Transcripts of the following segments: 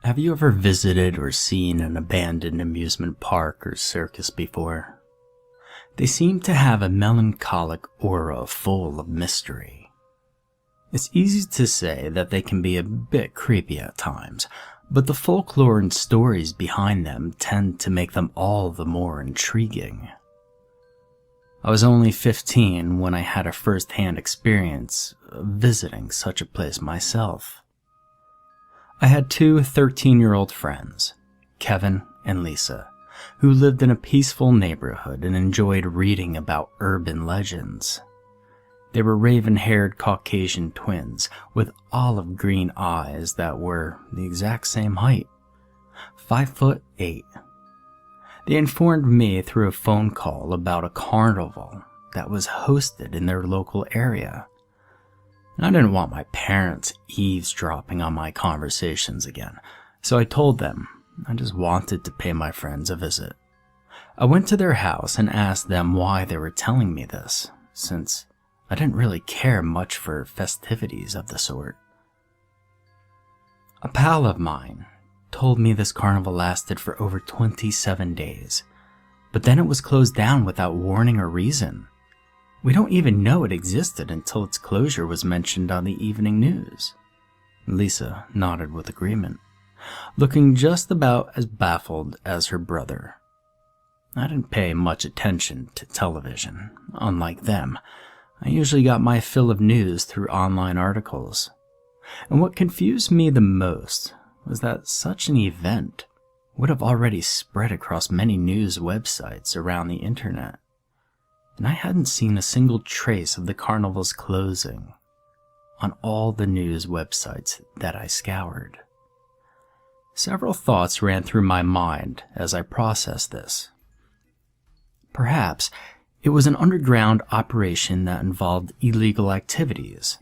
Have you ever visited or seen an abandoned amusement park or circus before? They seem to have a melancholic aura full of mystery. It's easy to say that they can be a bit creepy at times, but the folklore and stories behind them tend to make them all the more intriguing. I was only 15 when I had a first-hand experience of visiting such a place myself. I had two 13-year-old friends, Kevin and Lisa, who lived in a peaceful neighborhood and enjoyed reading about urban legends. They were raven-haired Caucasian twins with olive green eyes that were the exact same height, 5'8". They informed me through a phone call about a carnival that was hosted in their local area. I didn't want my parents eavesdropping on my conversations again, so I told them I just wanted to pay my friends a visit. I went to their house and asked them why they were telling me this, since I didn't really care much for festivities of the sort. A pal of mine told me this carnival lasted for over 27 days, but then it was closed down without warning or reason. We don't even know it existed until its closure was mentioned on the evening news. Lisa nodded with agreement, looking just about as baffled as her brother. I didn't pay much attention to television. Unlike them, I usually got my fill of news through online articles. And what confused me the most was that such an event would have already spread across many news websites around the internet. And I hadn't seen a single trace of the carnival's closing on all the news websites that I scoured. Several thoughts ran through my mind as I processed this. Perhaps it was an underground operation that involved illegal activities,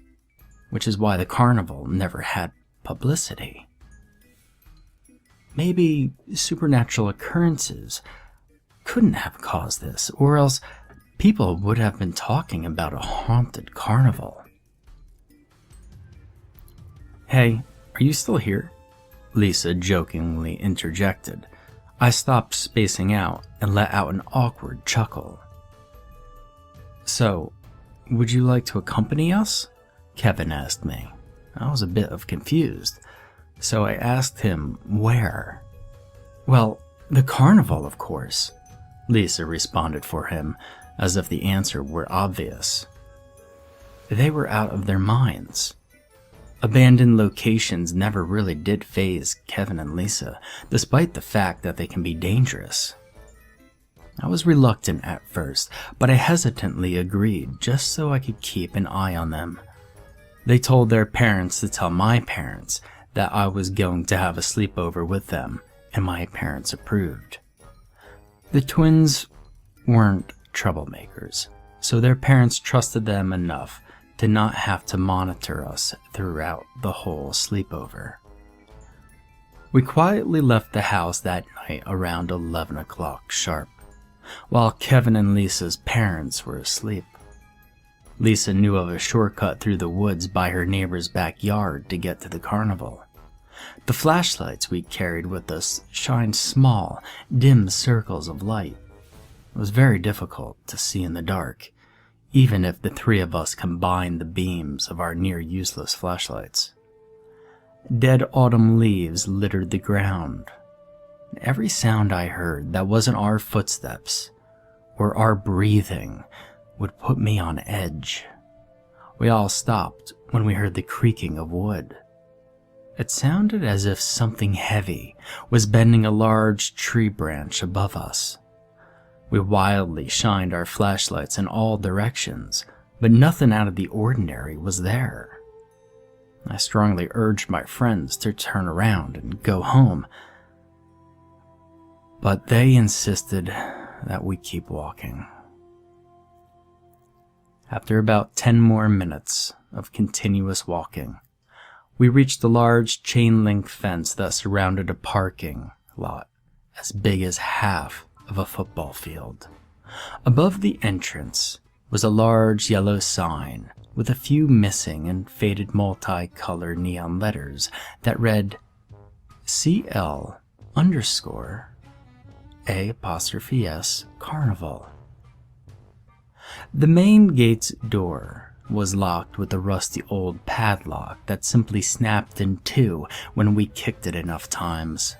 which is why the carnival never had publicity. Maybe supernatural occurrences couldn't have caused this, or else people would have been talking about a haunted carnival. "Hey, are you still here?" Lisa jokingly interjected. I stopped spacing out and let out an awkward chuckle. "So, would you like to accompany us?" Kevin asked me. I was a bit confused, so I asked him where. "Well, the carnival, of course," Lisa responded for him, as if the answer were obvious. They were out of their minds. Abandoned locations never really did faze Kevin and Lisa, despite the fact that they can be dangerous. I was reluctant at first, but I hesitantly agreed just so I could keep an eye on them. They told their parents to tell my parents that I was going to have a sleepover with them, and my parents approved. The twins weren't troublemakers, so their parents trusted them enough to not have to monitor us throughout the whole sleepover. We quietly left the house that night around 11 o'clock sharp, while Kevin and Lisa's parents were asleep. Lisa knew of a shortcut through the woods by her neighbor's backyard to get to the carnival. The flashlights we carried with us shined small, dim circles of light. It was very difficult to see in the dark, even if the three of us combined the beams of our near-useless flashlights. Dead autumn leaves littered the ground. Every sound I heard that wasn't our footsteps or our breathing would put me on edge. We all stopped when we heard the creaking of wood. It sounded as if something heavy was bending a large tree branch above us. We wildly shined our flashlights in all directions, but nothing out of the ordinary was there. I strongly urged my friends to turn around and go home, but they insisted that we keep walking. After about 10 more minutes of continuous walking, we reached a large chain-link fence that surrounded a parking lot as big as half of a football field. Above the entrance was a large yellow sign with a few missing and faded multicolored neon letters that read, CL underscore A''S Carnival. The main gate's door was locked with a rusty old padlock that simply snapped in two when we kicked it enough times.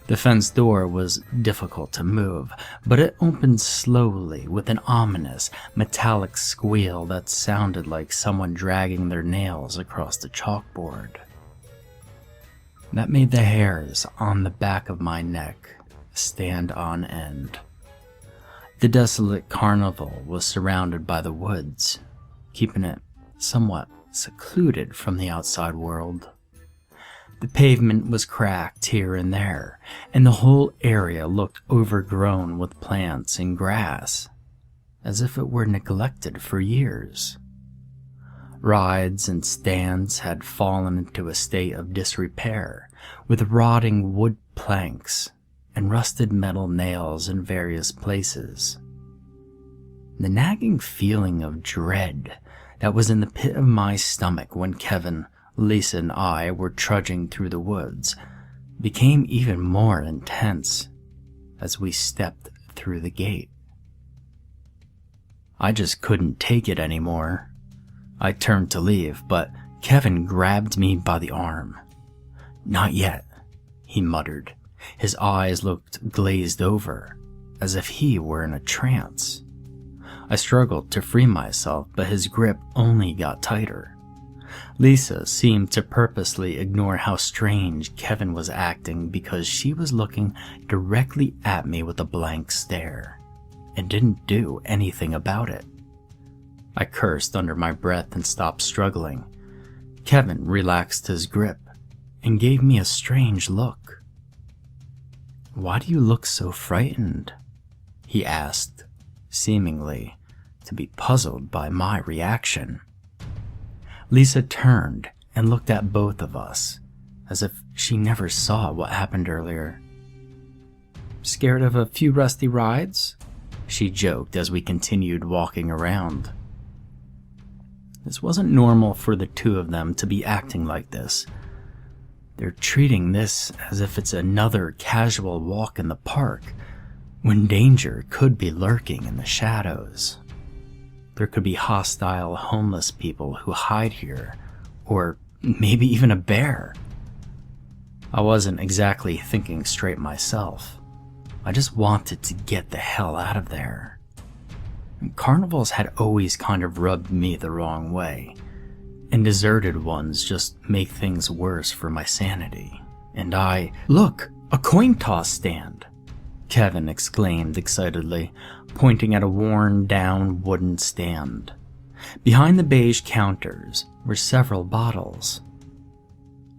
The fence door was difficult to move, but it opened slowly with an ominous, metallic squeal that sounded like someone dragging their nails across the chalkboard. That made the hairs on the back of my neck stand on end. The desolate carnival was surrounded by the woods, keeping it somewhat secluded from the outside world. The pavement was cracked here and there, and the whole area looked overgrown with plants and grass, as if it were neglected for years. Rides and stands had fallen into a state of disrepair, with rotting wood planks and rusted metal nails in various places. The nagging feeling of dread that was in the pit of my stomach when Kevin, Lisa, and I were trudging through the woods became even more intense as we stepped through the gate. I just couldn't take it anymore. I turned to leave, but Kevin grabbed me by the arm. "Not yet," he muttered. His eyes looked glazed over, as if he were in a trance. I struggled to free myself, but his grip only got tighter. Lisa seemed to purposely ignore how strange Kevin was acting because she was looking directly at me with a blank stare and didn't do anything about it. I cursed under my breath and stopped struggling. Kevin relaxed his grip and gave me a strange look. "Why do you look so frightened?" he asked, seemingly to be puzzled by my reaction. Lisa turned and looked at both of us, as if she never saw what happened earlier. "Scared of a few rusty rides?" she joked as we continued walking around. This wasn't normal for the two of them to be acting like this. They're treating this as if it's another casual walk in the park, when danger could be lurking in the shadows. There could be hostile homeless people who hide here, or maybe even a bear. I wasn't exactly thinking straight myself. I just wanted to get the hell out of there. Carnivals had always kind of rubbed me the wrong way, and deserted ones just make things worse for my sanity. And "Look, a coin toss stand!" Kevin exclaimed excitedly, pointing at a worn-down wooden stand. Behind the beige counters were several bottles,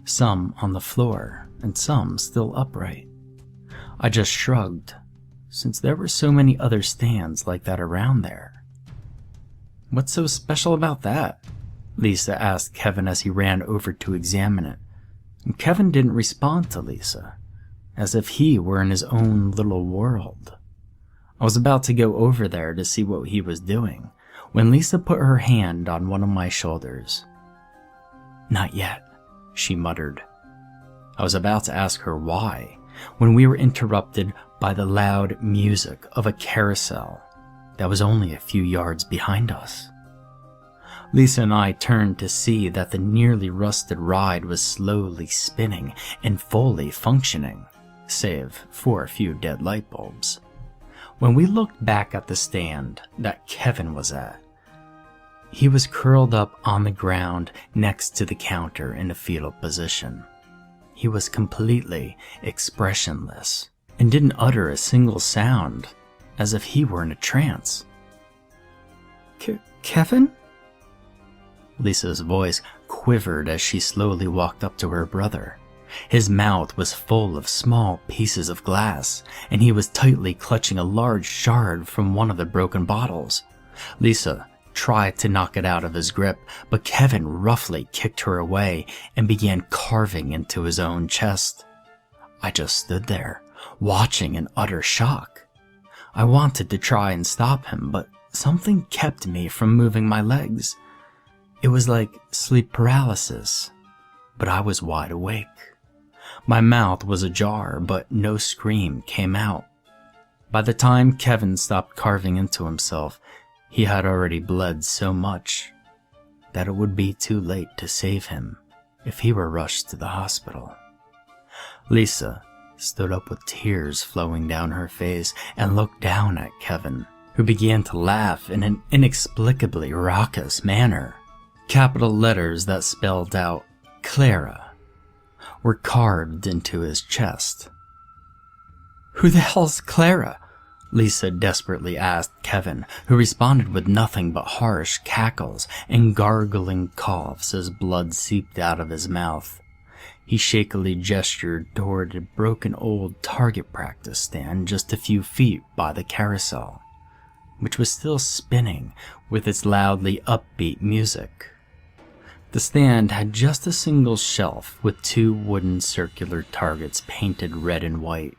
some on the floor and some still upright. I just shrugged, since there were so many other stands like that around there. "What's so special about that?" Lisa asked Kevin as he ran over to examine it. And Kevin didn't respond to Lisa, as if he were in his own little world. I was about to go over there to see what he was doing, when Lisa put her hand on one of my shoulders. "Not yet," she muttered. I was about to ask her why, when we were interrupted by the loud music of a carousel that was only a few yards behind us. Lisa and I turned to see that the nearly rusted ride was slowly spinning and fully functioning, save for a few dead light bulbs. When we looked back at the stand that Kevin was at, he was curled up on the ground next to the counter in a fetal position. He was completely expressionless and didn't utter a single sound, as if he were in a trance. "Kevin?" Lisa's voice quivered as she slowly walked up to her brother. His mouth was full of small pieces of glass, and he was tightly clutching a large shard from one of the broken bottles. Lisa tried to knock it out of his grip, but Kevin roughly kicked her away and began carving into his own chest. I just stood there, watching in utter shock. I wanted to try and stop him, but something kept me from moving my legs. It was like sleep paralysis, but I was wide awake. My mouth was ajar, but no scream came out. By the time Kevin stopped carving into himself, he had already bled so much that it would be too late to save him if he were rushed to the hospital. Lisa stood up with tears flowing down her face and looked down at Kevin, who began to laugh in an inexplicably raucous manner. Capital letters that spelled out Clara were carved into his chest. "Who the hell's Clara?" Lisa desperately asked Kevin, who responded with nothing but harsh cackles and gargling coughs as blood seeped out of his mouth. He shakily gestured toward a broken old target practice stand just a few feet by the carousel, which was still spinning with its loudly upbeat music. The stand had just a single shelf with 2 wooden circular targets painted red and white,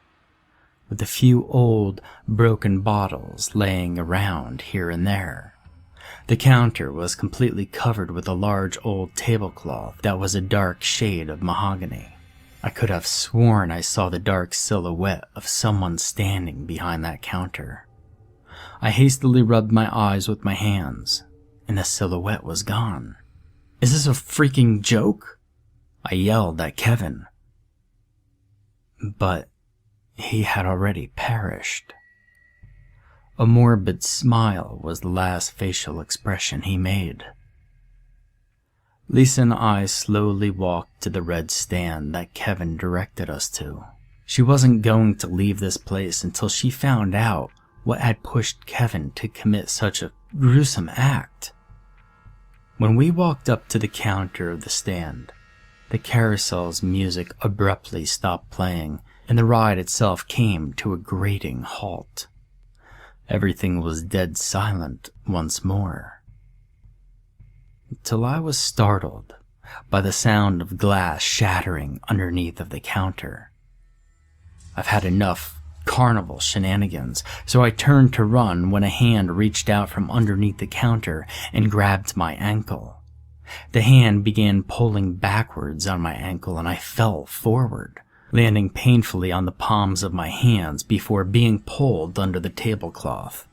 with a few old, broken bottles laying around here and there. The counter was completely covered with a large old tablecloth that was a dark shade of mahogany. I could have sworn I saw the dark silhouette of someone standing behind that counter. I hastily rubbed my eyes with my hands, and the silhouette was gone. "Is this a freaking joke?" I yelled at Kevin. But he had already perished. A morbid smile was the last facial expression he made. Lisa and I slowly walked to the red stand that Kevin directed us to. She wasn't going to leave this place until she found out what had pushed Kevin to commit such a gruesome act. When we walked up to the counter of the stand, the carousel's music abruptly stopped playing, and the ride itself came to a grating halt. Everything was dead silent once more, till I was startled by the sound of glass shattering underneath of the counter. I've had enough Carnival shenanigans, so I turned to run when a hand reached out from underneath the counter and grabbed my ankle. The hand began pulling backwards on my ankle and I fell forward, landing painfully on the palms of my hands before being pulled under the tablecloth.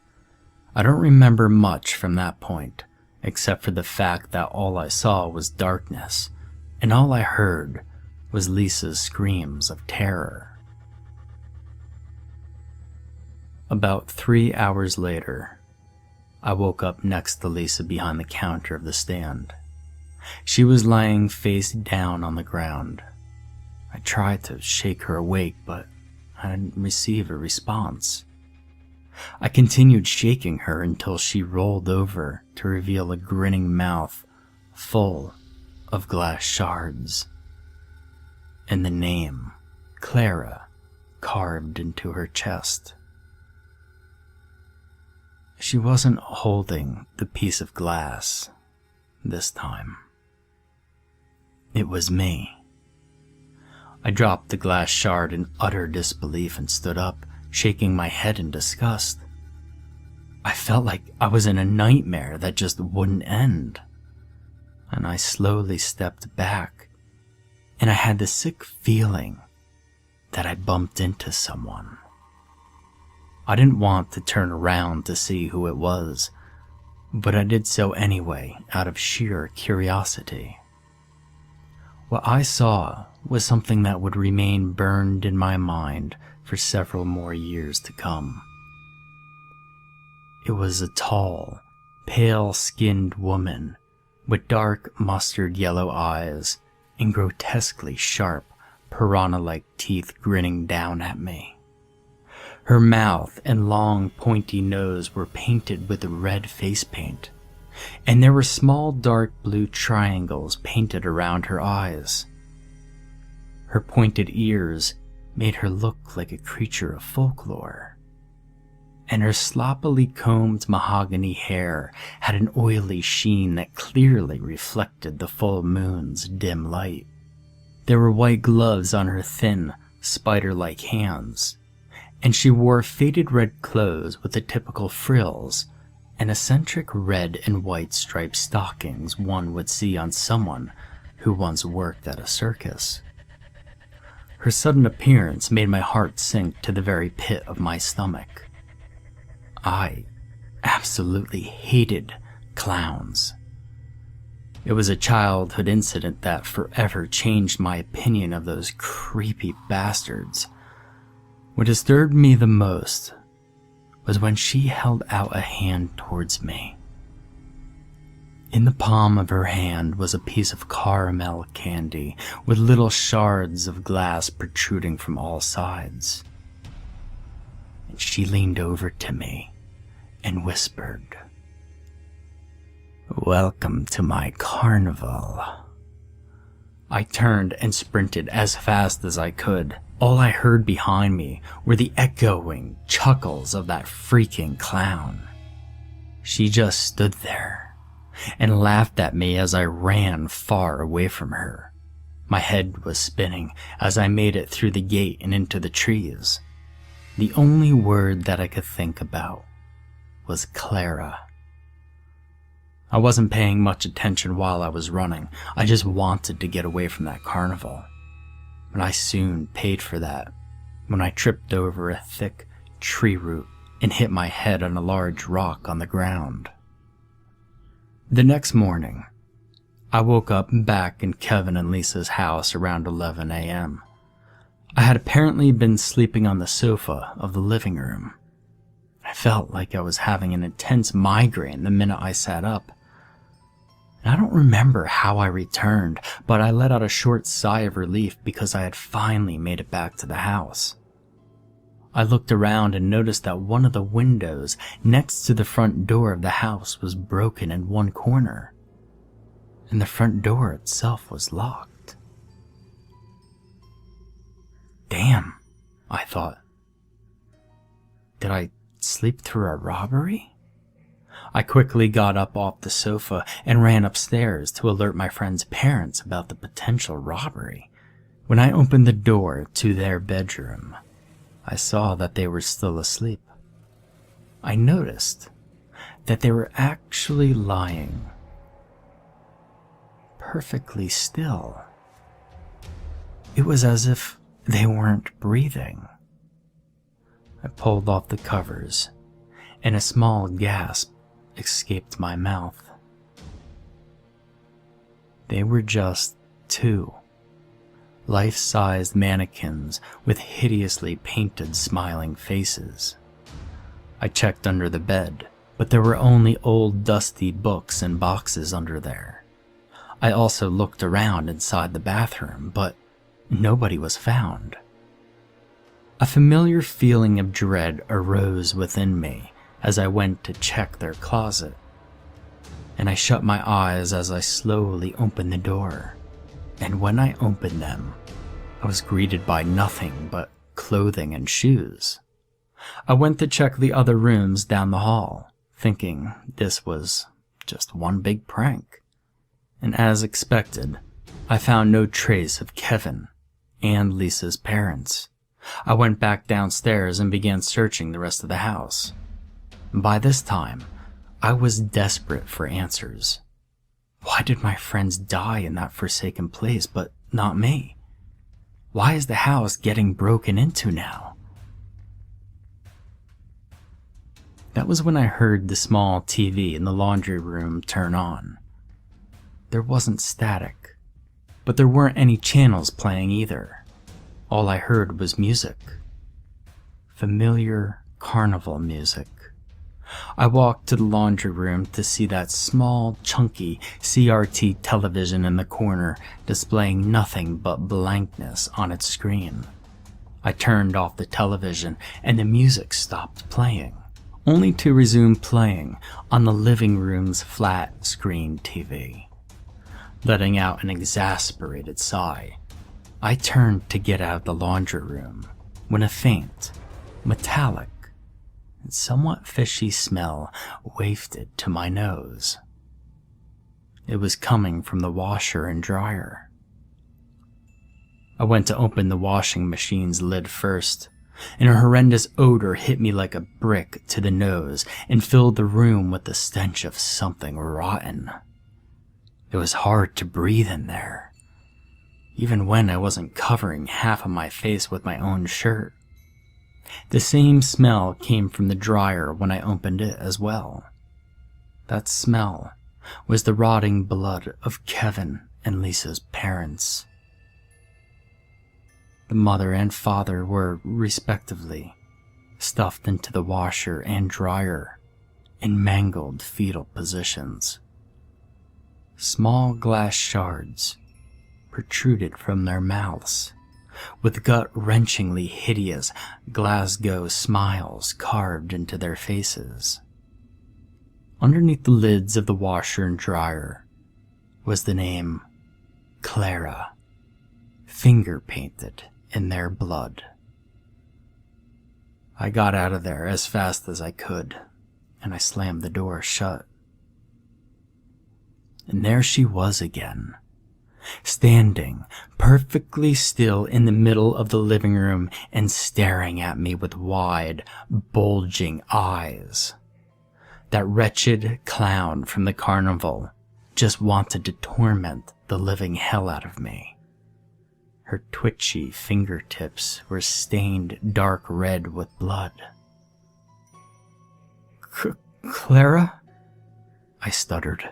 I don't remember much from that point, except for the fact that all I saw was darkness, and all I heard was Lisa's screams of terror. About 3 hours later, I woke up next to Lisa behind the counter of the stand. She was lying face down on the ground. I tried to shake her awake, but I didn't receive a response. I continued shaking her until she rolled over to reveal a grinning mouth full of glass shards, and the name Clara carved into her chest. She wasn't holding the piece of glass this time. It was me. I dropped the glass shard in utter disbelief and stood up, shaking my head in disgust. I felt like I was in a nightmare that just wouldn't end. And I slowly stepped back, and I had the sick feeling that I bumped into someone. I didn't want to turn around to see who it was, but I did so anyway out of sheer curiosity. What I saw was something that would remain burned in my mind for several more years to come. It was a tall, pale-skinned woman with dark mustard yellow eyes and grotesquely sharp, piranha-like teeth grinning down at me. Her mouth and long, pointy nose were painted with red face paint, and there were small dark blue triangles painted around her eyes. Her pointed ears made her look like a creature of folklore, and her sloppily combed mahogany hair had an oily sheen that clearly reflected the full moon's dim light. There were white gloves on her thin, spider-like hands, and she wore faded red clothes with the typical frills and eccentric red and white striped stockings one would see on someone who once worked at a circus. Her sudden appearance made my heart sink to the very pit of my stomach. I absolutely hated clowns. It was a childhood incident that forever changed my opinion of those creepy bastards. What disturbed me the most was when she held out a hand towards me. In the palm of her hand was a piece of caramel candy with little shards of glass protruding from all sides. And she leaned over to me and whispered, "Welcome to my carnival." I turned and sprinted as fast as I could. All I heard behind me were the echoing chuckles of that freaking clown. She just stood there and laughed at me as I ran far away from her. My head was spinning as I made it through the gate and into the trees. The only word that I could think about was Clara. I wasn't paying much attention while I was running. I just wanted to get away from that carnival. But I soon paid for that when I tripped over a thick tree root and hit my head on a large rock on the ground. The next morning, I woke up back in Kevin and Lisa's house around 11 a.m. I had apparently been sleeping on the sofa of the living room. I felt like I was having an intense migraine the minute I sat up. And I don't remember how I returned, but I let out a short sigh of relief because I had finally made it back to the house. I looked around and noticed that one of the windows next to the front door of the house was broken in one corner, and the front door itself was locked. Damn, I thought. Did I sleep through a robbery? I quickly got up off the sofa and ran upstairs to alert my friend's parents about the potential robbery. When I opened the door to their bedroom, I saw that they were still asleep. I noticed that they were actually lying perfectly still. It was as if they weren't breathing. I pulled off the covers, and a small gasp escaped my mouth. They were just two life-sized mannequins with hideously painted smiling faces. I checked under the bed, but there were only old dusty books and boxes under there. I also looked around inside the bathroom, but nobody was found. A familiar feeling of dread arose within me as I went to check their closet, and I shut my eyes as I slowly opened the door. And when I opened them, I was greeted by nothing but clothing and shoes. I went to check the other rooms down the hall, thinking this was just one big prank. And as expected, I found no trace of Kevin and Lisa's parents. I went back downstairs and began searching the rest of the house. By this time, I was desperate for answers. Why did my friends die in that forsaken place, but not me? Why is the house getting broken into now? That was when I heard the small TV in the laundry room turn on. There wasn't static, but there weren't any channels playing either. All I heard was music. Familiar carnival music. I walked to the laundry room to see that small, chunky CRT television in the corner displaying nothing but blankness on its screen. I turned off the television and the music stopped playing, only to resume playing on the living room's flat screen TV. Letting out an exasperated sigh, I turned to get out of the laundry room when a faint, metallic, and somewhat fishy smell wafted to my nose. It was coming from the washer and dryer. I went to open the washing machine's lid first, and a horrendous odor hit me like a brick to the nose and filled the room with the stench of something rotten. It was hard to breathe in there. even when I wasn't covering half of my face with my own shirt. The same smell came from the dryer when I opened it as well. That smell was the rotting blood of Kevin and Lisa's parents. The mother and father were, respectively, stuffed into the washer and dryer in mangled fetal positions. Small glass shards protruded from their mouths, with gut-wrenchingly hideous Glasgow smiles carved into their faces. Underneath the lids of the washer and dryer was the name Clara, finger-painted in their blood. I got out of there as fast as I could, and I slammed the door shut. And there she was again, standing perfectly still in the middle of the living room and staring at me with wide, bulging eyes. That wretched clown from the carnival just wanted to torment the living hell out of me. Her twitchy fingertips were stained dark red with blood. Clara? I stuttered.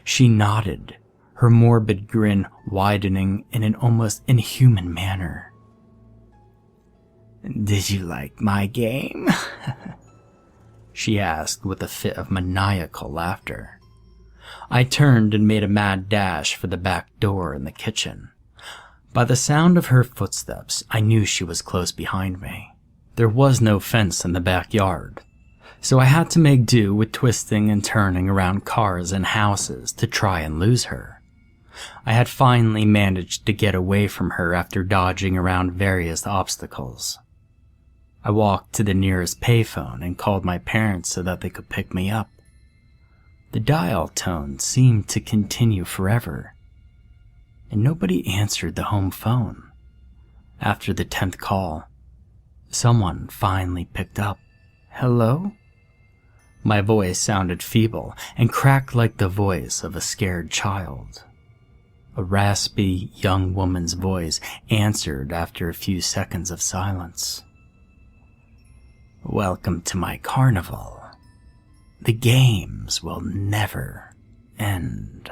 She nodded, her morbid grin widening in an almost inhuman manner. Did you like my game? She asked with a fit of maniacal laughter. I turned and made a mad dash for the back door in the kitchen. By the sound of her footsteps, I knew she was close behind me. There was no fence in the backyard, so I had to make do with twisting and turning around cars and houses to try and lose her. I had finally managed to get away from her after dodging around various obstacles. I walked to the nearest payphone and called my parents so that they could pick me up. The dial tone seemed to continue forever, and nobody answered the home phone. After the 10th call, someone finally picked up. Hello? My voice sounded feeble and cracked like the voice of a scared child. A raspy young woman's voice answered after a few seconds of silence. Welcome to my carnival. The games will never end.